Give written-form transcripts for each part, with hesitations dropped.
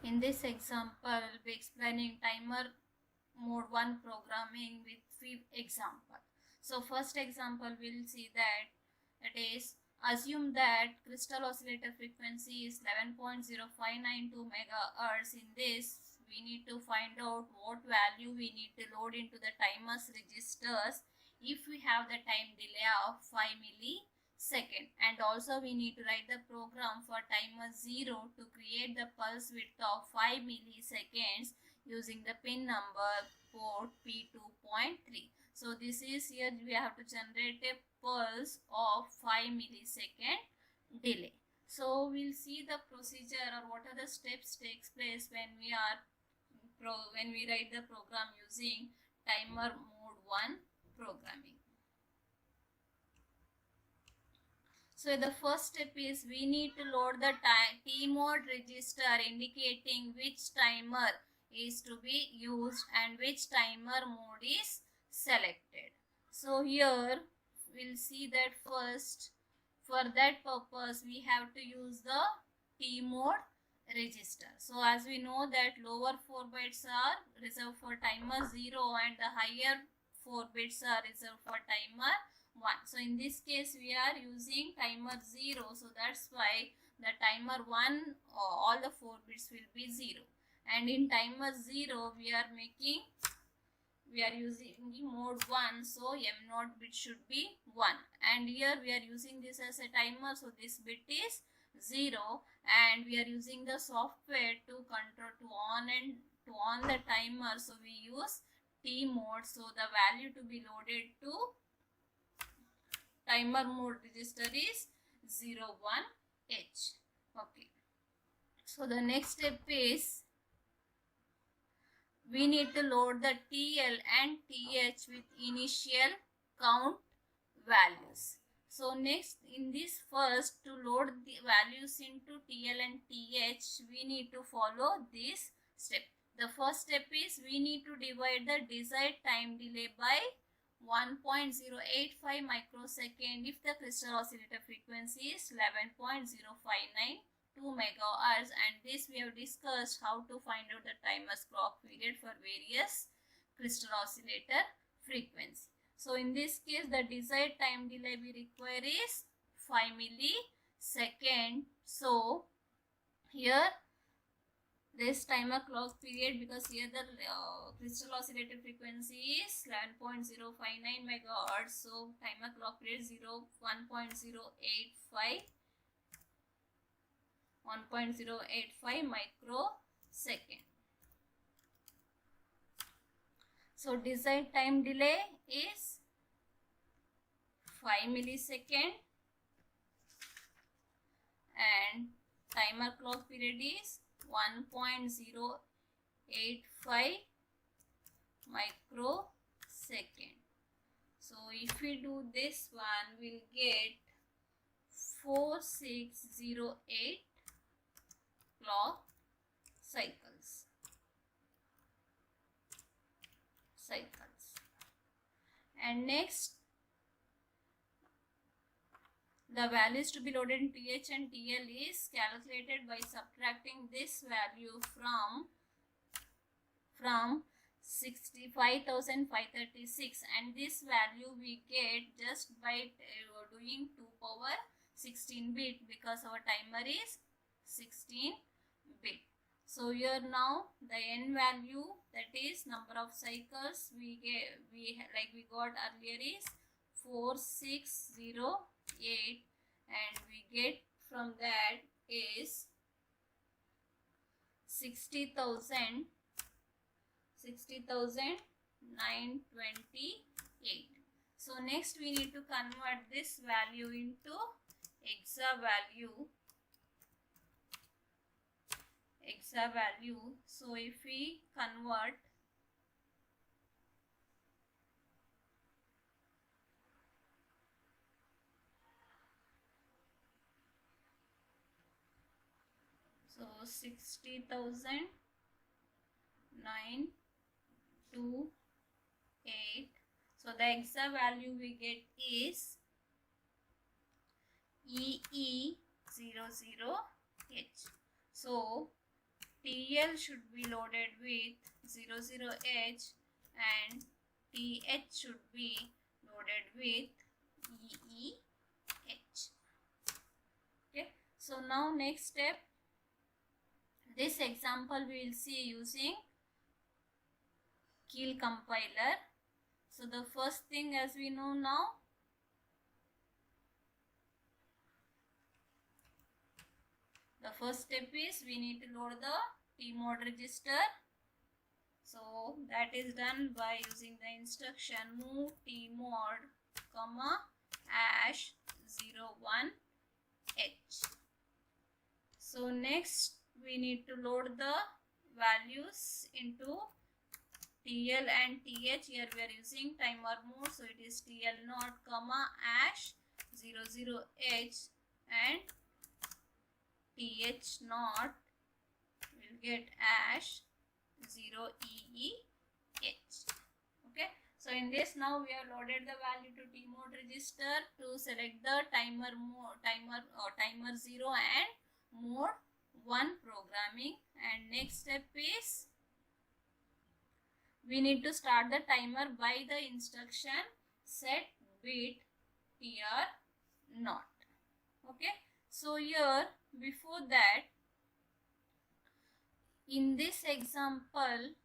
In this example, I'll be explaining timer mode 1 programming with few example. So first example we'll see that it is assume that crystal oscillator frequency is 11.0592 megahertz. In this we need to find out what value we need to load into the timer's registers if we have the time delay of 5 millisecond, and also we need to write the program for timer 0 to create the pulse width of 5 milliseconds using the pin number port P2.3. So this is here we have to generate a pulse of 5 millisecond delay. So we'll see the procedure or what are the steps takes place when we write the program using timer mode 1 programming. So the first step is we need to load the T mode register indicating which timer is to be used and which timer mode is selected. So here we'll see that first for that purpose we have to use the T mode register. So as we know that lower 4 bits are reserved for timer 0 and the higher 4 bits are reserved for timer 1. So in this case we are using timer 0, so that's why the timer 1 all the 4 bits will be 0, and in timer 0 we are using mode 1, so m0 bit should be 1, and here we are using this as a timer, so this bit is 0, and we are using the software to control to on the timer, so we use T mode, so the value to be loaded to timer mode register is 01H. Okay. So the next step is we need to load the TL and TH with initial count values. So next in this first to load the values into TL and TH we need to follow this step. The first step is we need to divide the desired time delay by 1.085 microsecond if the crystal oscillator frequency is 11.0592 megahertz, and this we have discussed how to find out the timer's clock period for various crystal oscillator frequency. So in this case the desired time delay we require is 5 millisecond. So here this timer clock period, because here the crystal oscillator frequency is 11.059 megahertz, so timer clock period 1.085 microsecond. So desired time delay is 5 millisecond and timer clock period is 1.085 microsecond. So if we do this one, we'll get 4608 clock cycles. And next, the values to be loaded in TH and TL is calculated by subtracting this value from 65,536, and this value we get just by doing 2 power 16 bit, because our timer is 16 bit. So here now the n value, that is number of cycles we got earlier, is 4608, and we get from that is 60,928. So next we need to convert this value into exa value. So if we convert, So 60,000 928. So the exact value we get is EE00H. So TL should be loaded with 00H and TH should be loaded with EEH. Okay. So now next step. This example we will see using Keil compiler. So the first thing, as we know now, the first step is we need to load the tmod register. So that is done by using the instruction move tmod comma #01h. So next we need to load the values into TL and TH. Here we are using timer mode, so it is TL0 comma #00h and TH0 will get #0EEH. Okay, so in this now we have loaded the value to tmod register to select the timer 0 and mode 1 programming. And next step is we need to start the timer by the instruction set bit TR0. Okay, so here before that, in this example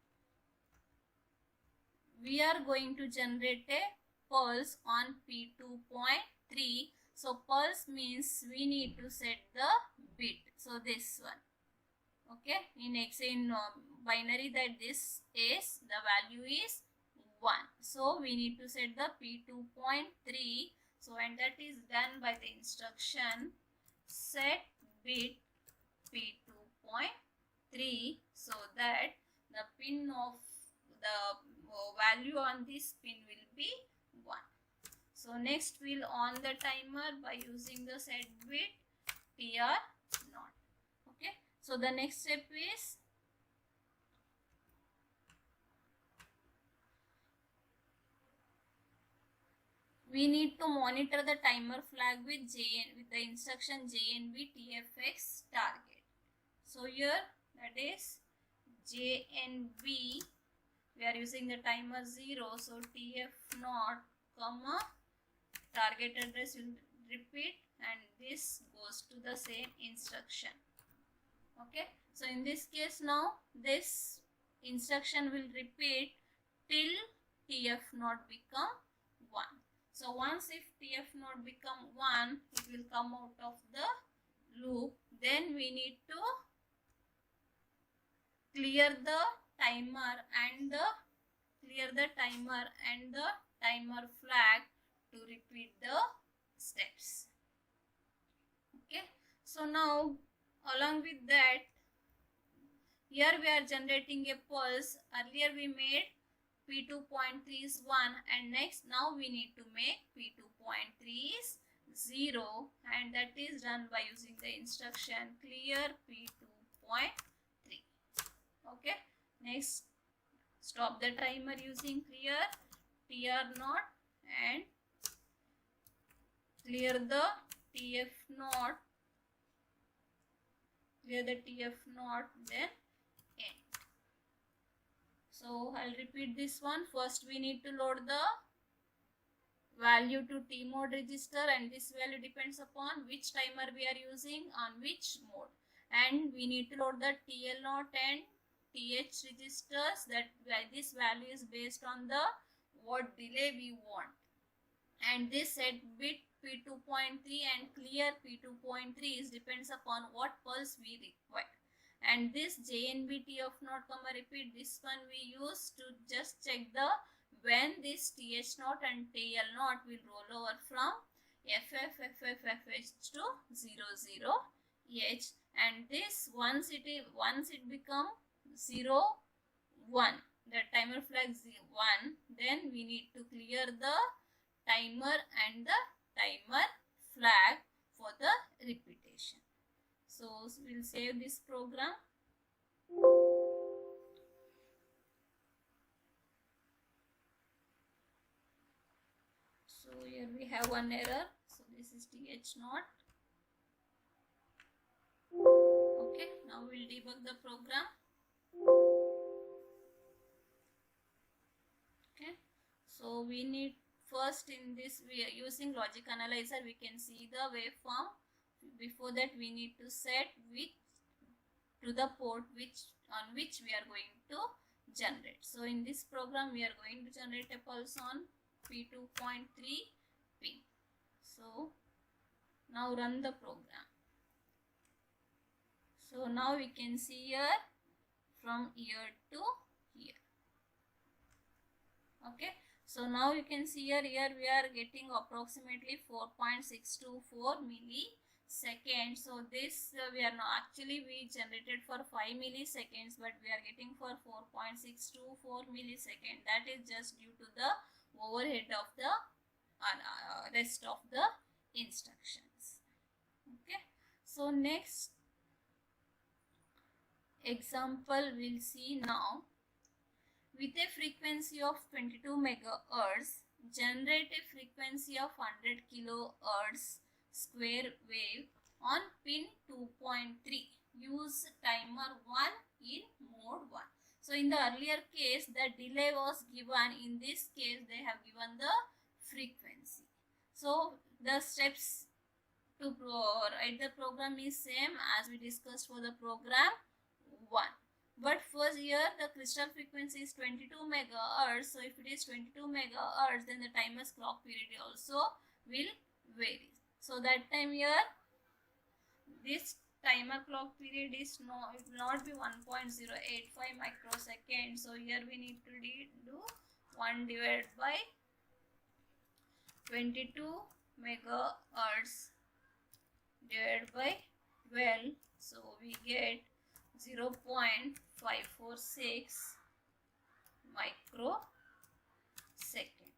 we are going to generate a pulse on P2.3. So pulse means we need to set the bit. So this one. Okay, in binary, that this is the value is 1. So we need to set the P2.3. So and that is done by the instruction set bit P2.3, so that the pin of the value on this pin will be 1. So next we'll on the timer by using the set bit TR0. Okay, so the next step is we need to monitor the timer flag with the instruction JNB TFX target. So here that is JNB, we are using the timer 0, so TF0 comma target address will repeat and this goes to the same instruction. Okay, so in this case now this instruction will repeat till TF0 become 1. So once if TF0 become 1, it will come out of the loop. Then we need to clear the timer and the timer flag to repeat the steps. Okay, so now along with that, here we are generating a pulse. Earlier we made P2.3 is 1 and next now we need to make P2.3 is 0 and that is done by using the instruction clear P2.3. Okay, next stop the timer using clear TR0 and clear the TF0, then end. So I'll repeat this one. First we need to load the value to tmod register and this value depends upon which timer we are using on which mode, and we need to load the TL0 and TH registers. That this value is based on the what delay we want, and this set bit P2.3 and clear P2.3 is depends upon what pulse we require. And this JNB TF0 comma repeat, this one we use to just check the when this TH0 and TL0 will roll over from FFFFH to 00H, and this once it become 0 1, the timer flag 1, then we need to clear the timer and the timer flag for the repetition. So we'll save this program. So here we have one error. So this is th naught. Okay, now we'll debug the program. Okay, so we need first in this, we are using logic analyzer, we can see the waveform. Before that we need to set which to the port on which we are going to generate. So in this program we are going to generate a pulse on P2.3 pin. So now run the program. So now we can see here from here to here. Okay, so now you can see here we are getting approximately 4.624 milliseconds. So this we are not actually, we generated for 5 milliseconds, but we are getting for 4.624 milliseconds. That is just due to the overhead of the rest of the instructions. Okay, so next example we'll see now. With a frequency of 22 megahertz, generate a frequency of 100 kilohertz square wave on pin 2.3. Use timer 1 in mode 1. So in the earlier case the delay was given, in this case they have given the frequency. So the steps to write the program is same as we discussed for the program 1. But first here the crystal frequency is 22 megahertz. So if it is 22 megahertz, then the timer's clock period also will vary. So that time here this timer clock period is it will not be 1.085 microseconds. So here we need to do 1 divided by 22 megahertz divided by 12. So we get 0.546 microsecond.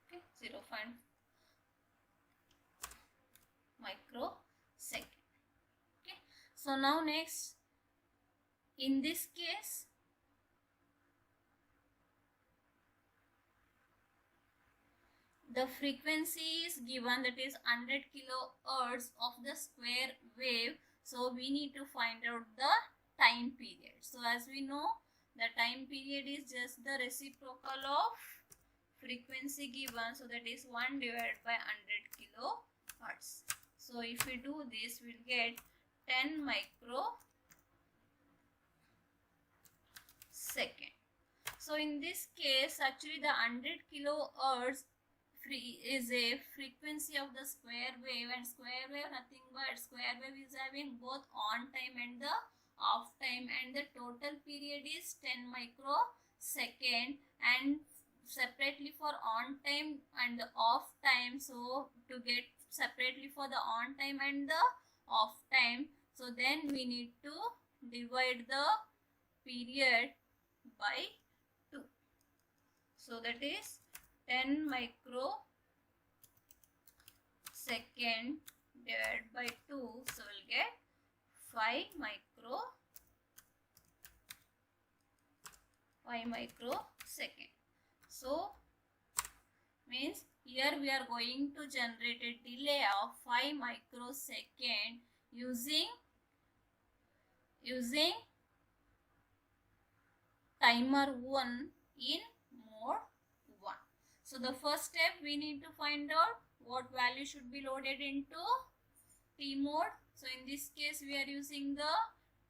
Okay, 0. microsecond. Okay, so now next, in this case the frequency is given, that is 100 kilohertz of the square wave. So we need to find out the time period. So as we know, the time period is just the reciprocal of frequency given. So that is 1 divided by 100 kilohertz. So if we do this, we'll get 10 microsecond. So in this case, actually the 100 kilohertz is a frequency of the square wave, and square wave nothing but square wave is having both on time and the off time, and the total period is 10 microsecond, and separately for on time and the off time. So to get separately for the on time and the off time, so then we need to divide the period by 2. So that is 10 microsecond divided by 2. So we'll get 5 microsecond. So means here we are going to generate a delay of 5 microsecond using timer 1 in mode 1. So the first step, we need to find out what value should be loaded into T mode. So in this case we are using the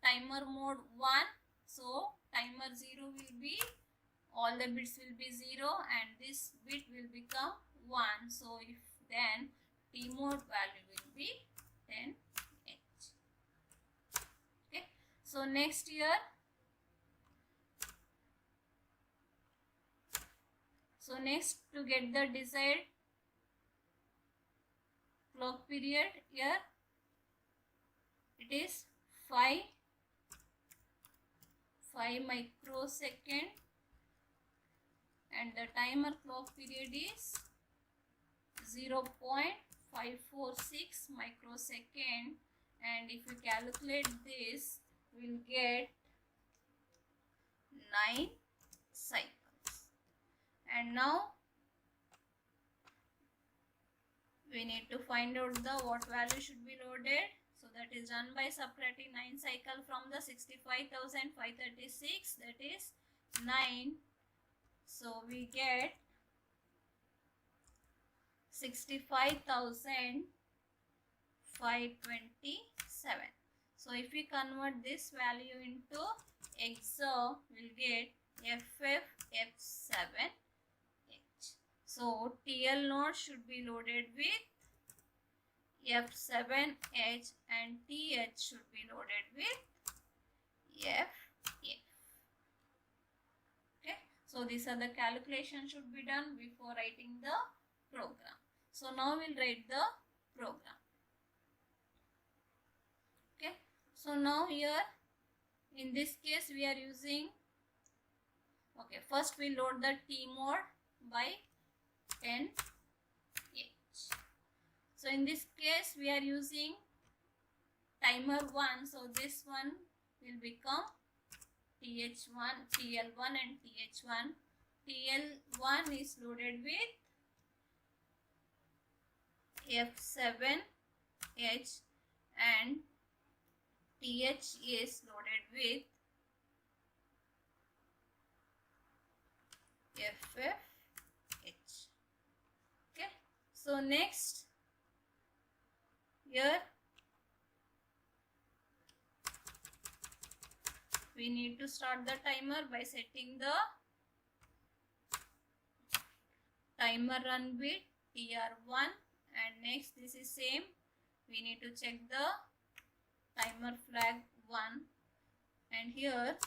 timer mode 1. So timer 0 will be, all the bits will be 0 and this bit will become 1. So if then T mode value will be 10H. Okay. So next here, so next to get the desired clock period, here it is 5 microsecond and the timer clock period is 0.5 546 microsecond, and if we calculate this, we'll get 9 cycles. And now we need to find out the what value should be loaded. So that is done by subtracting 9 cycle from the 65,536, that is 9. So we get 65,527. So if we convert this value into exa, we'll get FF7H. So TL node should be loaded with F7H and TH should be loaded with FF. Okay, so these are the calculations should be done before writing the program. So now we'll write the program. Okay, so now here in this case we are using, okay, first we load the T mode by 10H. So in this case we are using timer 1, so this one will become TH1, TL1 and TH1. TL1 is loaded with F7H and TH is loaded with FFH. Okay, so next here we need to start the timer by setting the timer run bit TR1, and next this is same, we need to check the timer flag 1, and here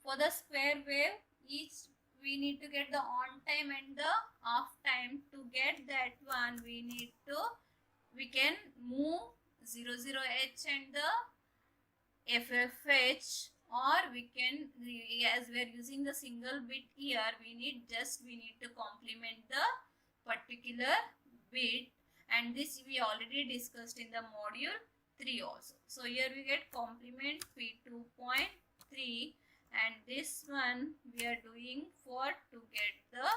for the square wave each we need to get the on time and the off time. To get that one we can move 00H and the FFH, or we can, as we are using the single bit here, we need to complement the particular bit, and this we already discussed in the module 3 also. So here we get complement P2.3, and this one we are doing for to get the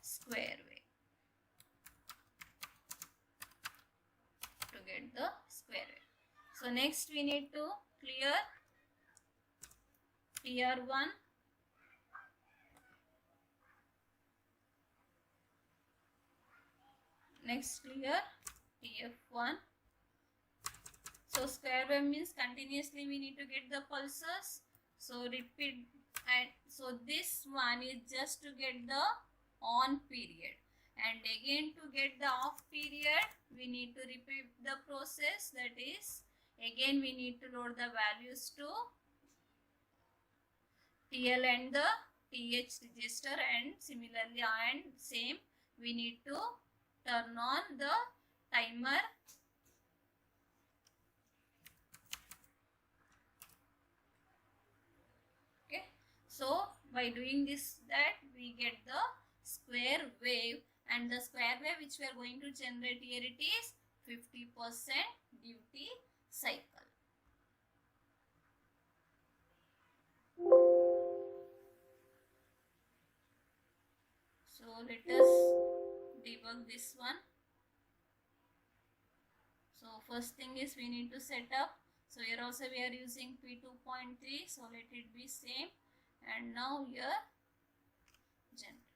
square wave. So next we need to clear TR1, next clear TF1. So square wave means continuously we need to get the pulses, so repeat, and so this one is just to get the on period, and again to get the off period we need to repeat the process, that is again we need to load the values to TL and the TH register, and similarly and same we need to turn on the timer okay. So by doing this, that we get the square wave, and the square wave which we are going to generate here, it is 50% duty cycle. So let us debug this one. So first thing is we need to set up, so here also we are using P2.3, so let it be same, and now here generate.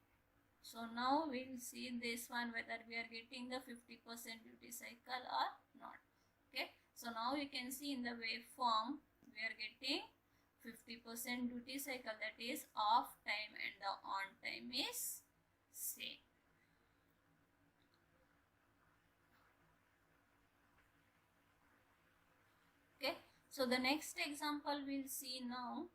So now we will see in this one whether we are getting the 50% duty cycle or not. Okay, so now you can see in the waveform we are getting 50% duty cycle, that is off time, and the on time is same. Okay, so the next example we'll see now,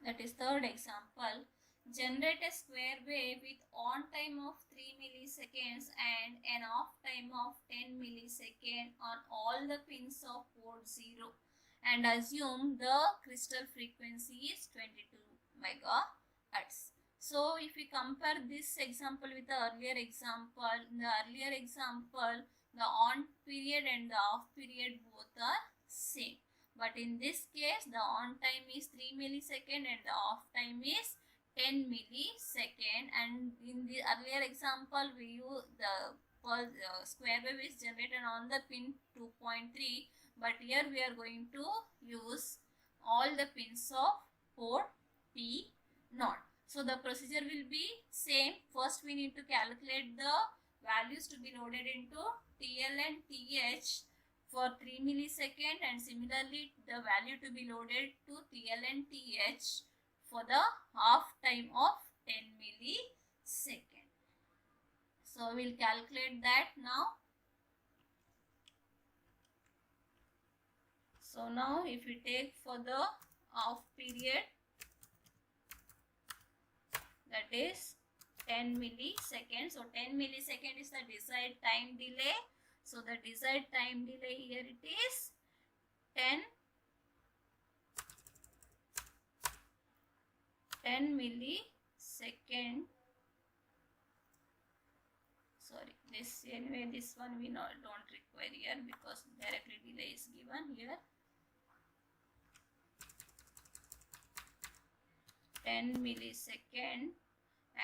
that is third example. Generate a square wave with on time of 3 milliseconds and an off time of 10 milliseconds on all the pins of port 0, and assume the crystal frequency is 22 megahertz. hertz. So if we compare this example with the earlier example, in the earlier example, the on period and the off period both are same. But in this case, the on time is 3 millisecond and the off time is 10 millisecond. And in the earlier example, we use the square wave is generated on the pin 2.3. But here we are going to use all the pins of port P0. So the procedure will be same. First we need to calculate the values to be loaded into TL and TH for 3 millisecond, and similarly the value to be loaded to TL and TH for the half time of 10 millisecond. So we'll calculate that now. So now if we take for the off period, that is 10 milliseconds. So 10 millisecond is the desired time delay. So the desired time delay here it is 10 millisecond. Sorry, this anyway, this one we don't require here because directly delay is given here. 10 millisecond,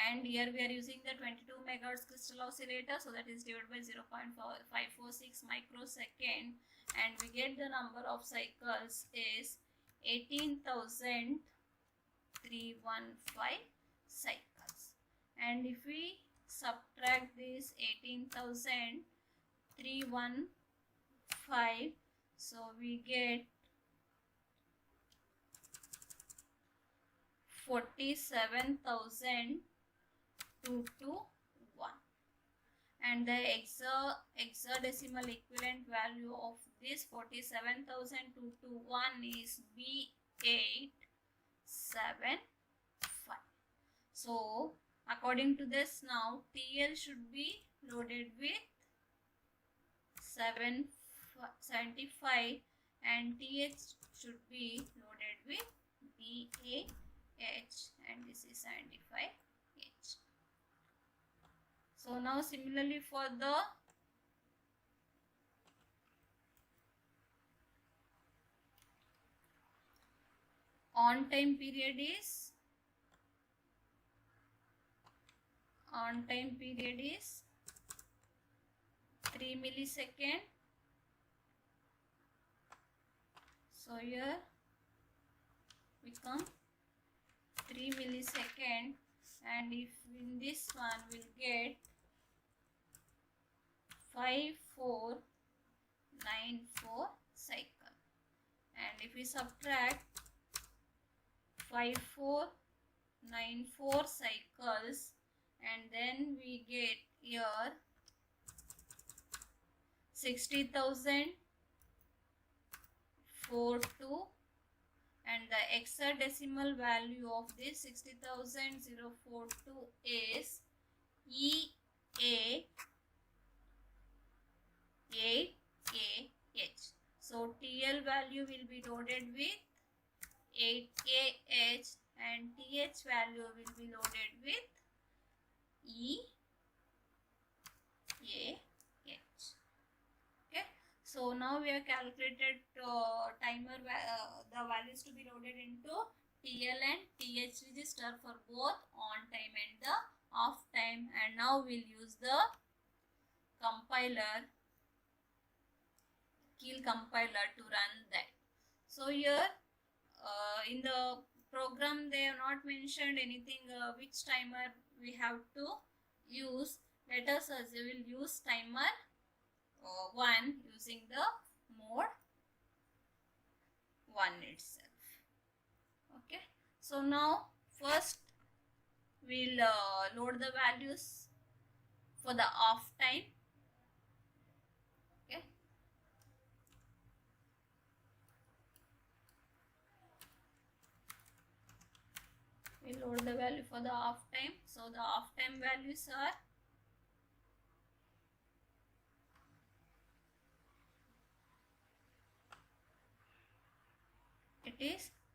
and here we are using the 22 megahertz crystal oscillator, so that is divided by 0.546 microsecond, and we get the number of cycles is 18,315 cycles. And if we subtract this 18,315, so we get 47,221, and the hexadecimal equivalent value of this 47,221 is B875. So according to this, now TL should be loaded with 775 and TH should be loaded with BAH, and this is 75H. So now similarly for the on time period is 3 millisecond. So here we come 3 millisecond, and if in this one we'll get 5494 cycle, and if we subtract 5494 cycles, and then we get here 60,042, and the hexadecimal value of this 60,042 is EA8AH. So TL value will be loaded with 8AH and TH value will be loaded with EAH. Okay, so now we have calculated timer the values to be loaded into TL and TH register for both on time and the off time, and now we'll use the compiler, Keil compiler, to run that. So here in the program they have not mentioned anything which timer we have to use. Let us we will use timer 1 using the mode 1 itself. Okay, so now first we'll load the values for the off time. Okay, we load the value for the off time. So the off time values are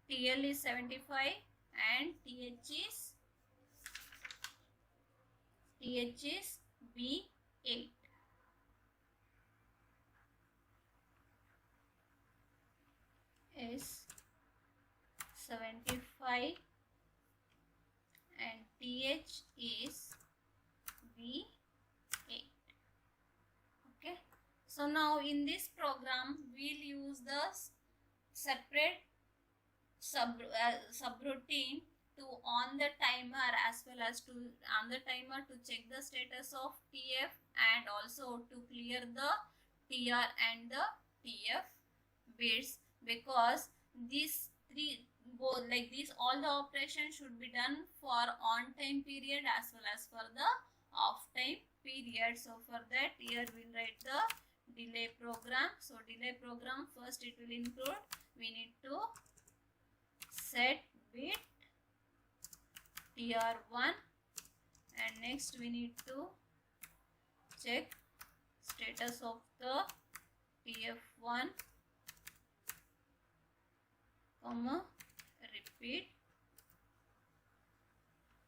TL is 75 and TH is TH is B8. Is 75 and TH is B8. Okay. So now in this program we'll use the separate subroutine to on the timer as well as to on the timer to check the status of TF and also to clear the TR and the TF bits, because these three both like these all the operations should be done for on time period as well as for the off time period. So for that here we'll write the delay program. So delay program, first it will include, we need to set bit TR1 and next we need to check status of the TF1 comma repeat,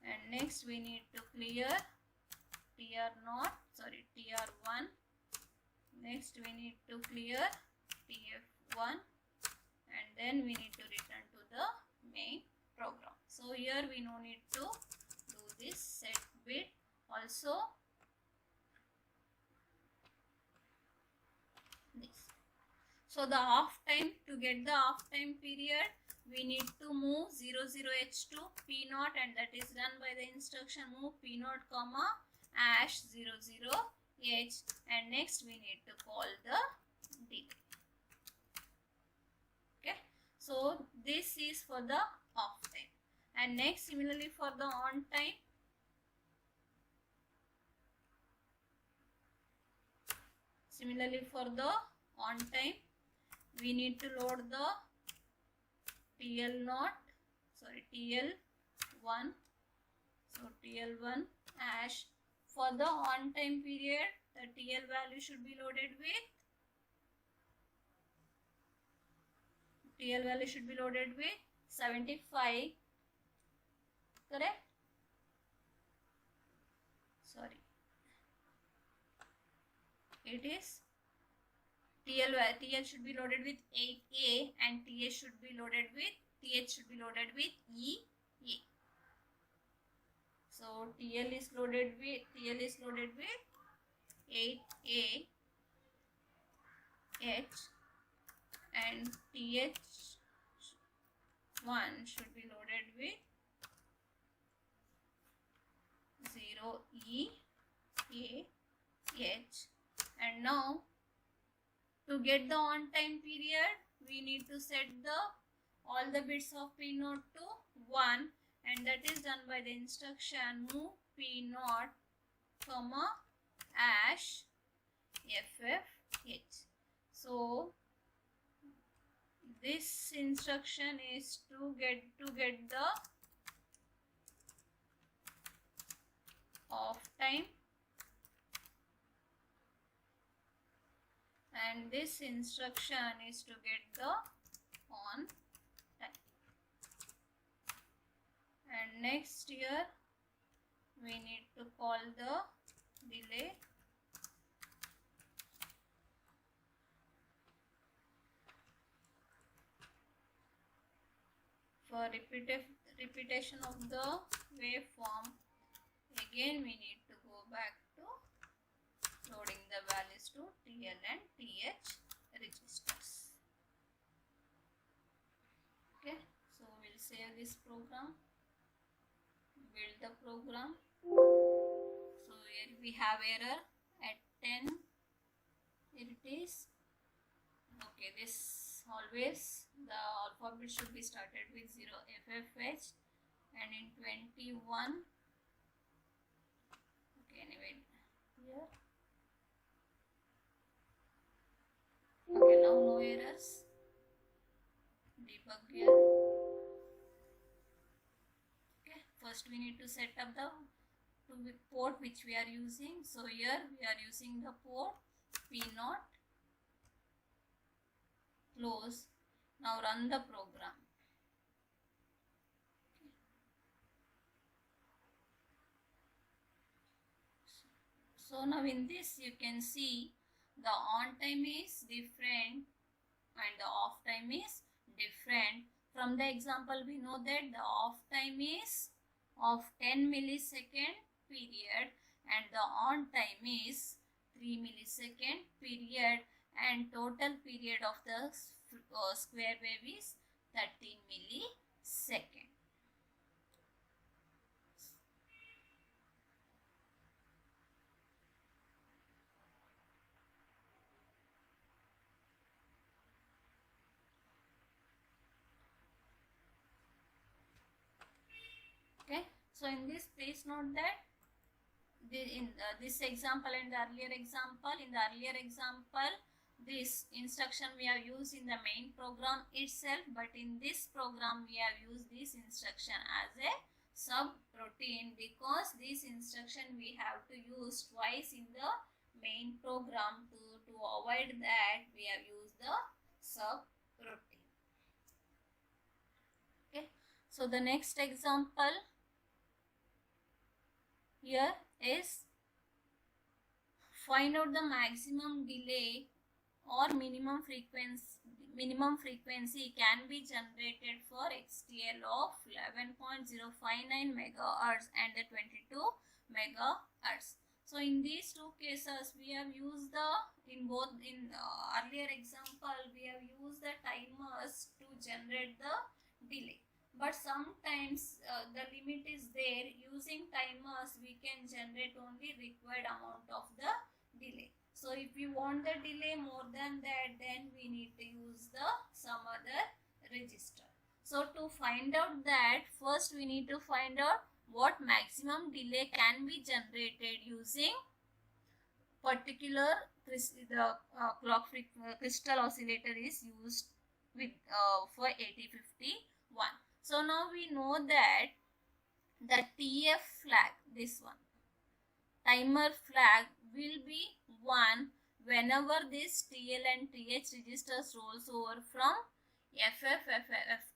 and next we need to clear TR1, next we need to clear TF1 and then we need to return to the main program. So here we no need to do this set bit also this. So the off time, to get the off time period we need to move 00H to P0 and that is done by the instruction move P0 comma #00H, and next we need to call the delay. Okay, so this is for the off time, and next similarly for the on time, we need to load the TL1, so TL1 hash. For the on time period the TL value should be loaded with 75, correct? Sorry, it is TL should be loaded with 8A and TH should be loaded with EA. So TL is loaded with 8A H and TH1 should be loaded with 0E A H. And now to get the on time period we need to set all the bits of P0 to 1, and that is done by the instruction move P0 comma #FFH. So this instruction is to get the off time, and this instruction is to get the on time. And next here we need to call the delay. For repetition of the waveform, again we need to go back to loading the values to TL and TH registers. Okay, so we'll save this program, build the program. So here we have error at 10, here it is. Okay, this always the alphabet should be started with 0FFH, and in 21, okay, anyway here, okay, now no errors, debug here. Okay, first we need to set up the port which we are using. So here we are using the port P0, close. Now run the program. So now in this you can see the on time is different and the off time is different. From the example we know that the off time is of 10 millisecond period and the on time is 3 millisecond period, and total period of the square wave is 30 millisecond. Okay, so in this please note that in this example and the earlier example, this instruction we have used in the main program itself, but in this program we have used this instruction as a subroutine, because this instruction we have to use twice in the main program. To avoid that we have used the subroutine. Okay, so the next example here is find out the maximum delay or minimum frequency can be generated for XTL of 11.059 megahertz and the 22 megahertz. So in these two cases we have used earlier example we have used the timers to generate the delay. But sometimes the limit is there. Using timers we can generate only required amount of the delay. So if you want the delay more than that, then we need to use some other register. So to find out that, first we need to find out what maximum delay can be generated using particular clock crystal oscillator is used with for 8051. So now we know that the TF flag, this one, timer flag will be 1 whenever this TL and TH registers rolls over from FF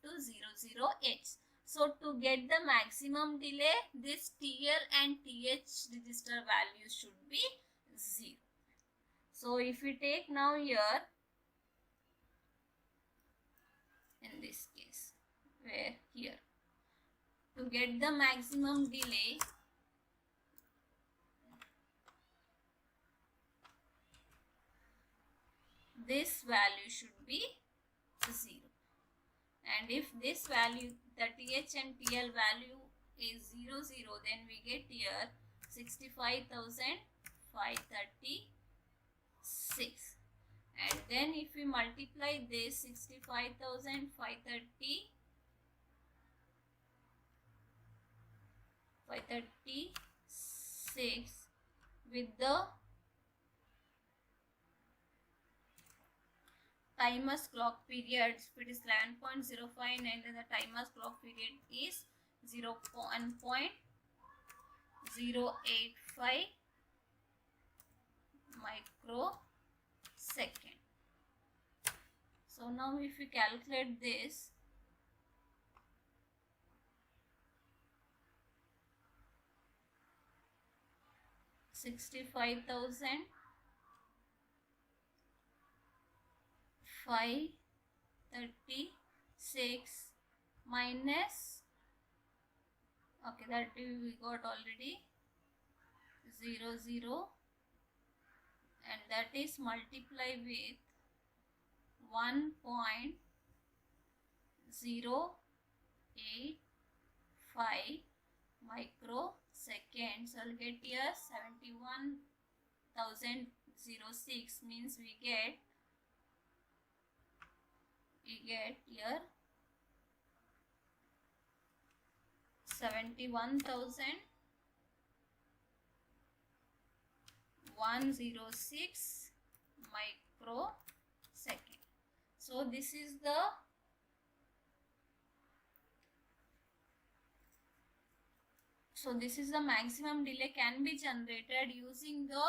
to 00H. So to get the maximum delay, this TL and TH register values should be 0. So if we take now here, in this case, where here, to get the maximum delay, this value should be 0. And if this value, the TH and TL value is 0, 0, then we get here 65,536. And then if we multiply this 65,536 with the timer's clock period, it is 11.05, and the timer's clock period is 0.085 microsecond. So now if we calculate this, $65,536 minus, okay, that we got already 0, 0, and that is multiply with 1.085 microseconds. So I'll get here 71,006, means we get here 71,106 microsecond. So this is the maximum delay can be generated using the,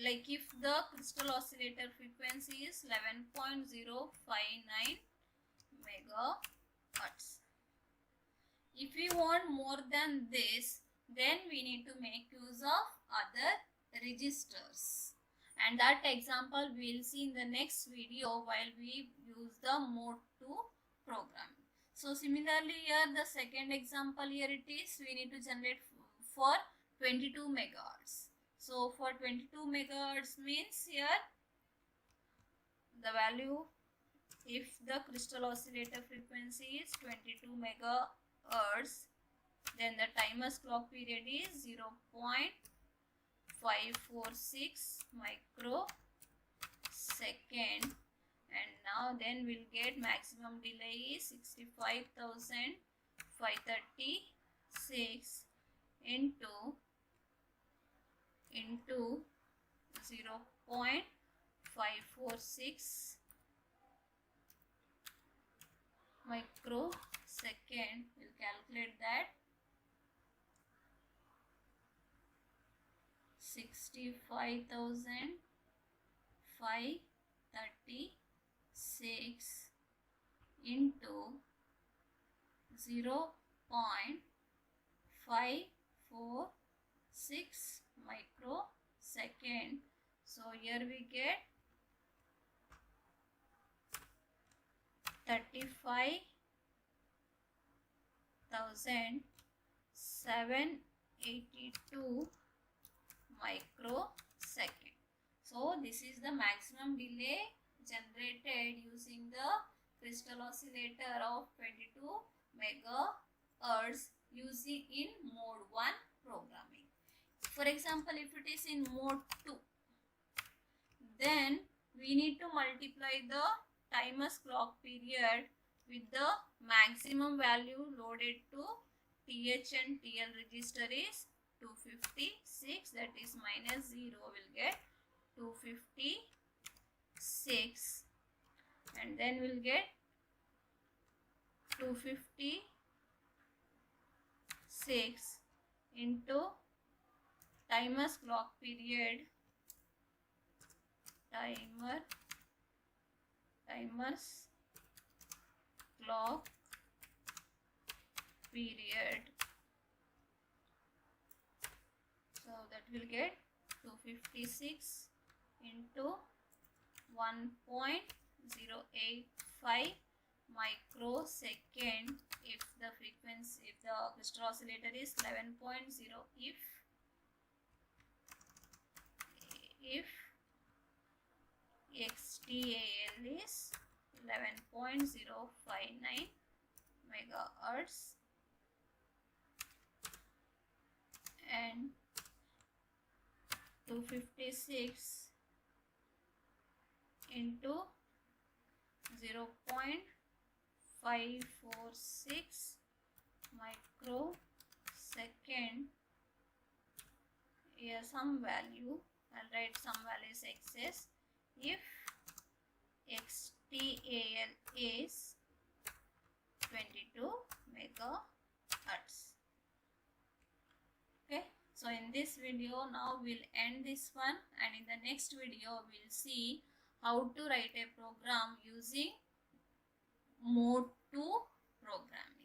like, if the crystal oscillator frequency is 11.059 megahertz. If we want more than this, then we need to make use of other registers, and that example we will see in the next video while we use the mode 2 programming. So similarly here the second example, here it is, we need to generate for 22 megahertz. So for 22 megahertz means here the value, if the crystal oscillator frequency is 22 megahertz, then the timer's clock period is 0.546 microsecond, and now then we'll get maximum delay is 65,536 into 0.546 microsecond. We'll calculate that. 65,536 into 0.546 microsecond. So here we get 35,782 microsecond. So this is the maximum delay generated using the crystal oscillator of 22 megahertz using in mode 1 programming. For example, if it is in mode 2, then we need to multiply the timer's clock period with the maximum value loaded to TH and TL register is 256, that is minus 0 will get 256, and then we'll get 256 into timer's clock period, timer's clock period. So that will get 256 into 1.085 microsecond if the frequency, if the crystal oscillator is 11.0, if XTAL is 11.059 megahertz and 256 into 0.546 microsecond. Here some value, I'll write some values excess. If XTAL is 22 megahertz. Okay, so in this video now we'll end this one, and in the next video we'll see how to write a program using mode 2 program.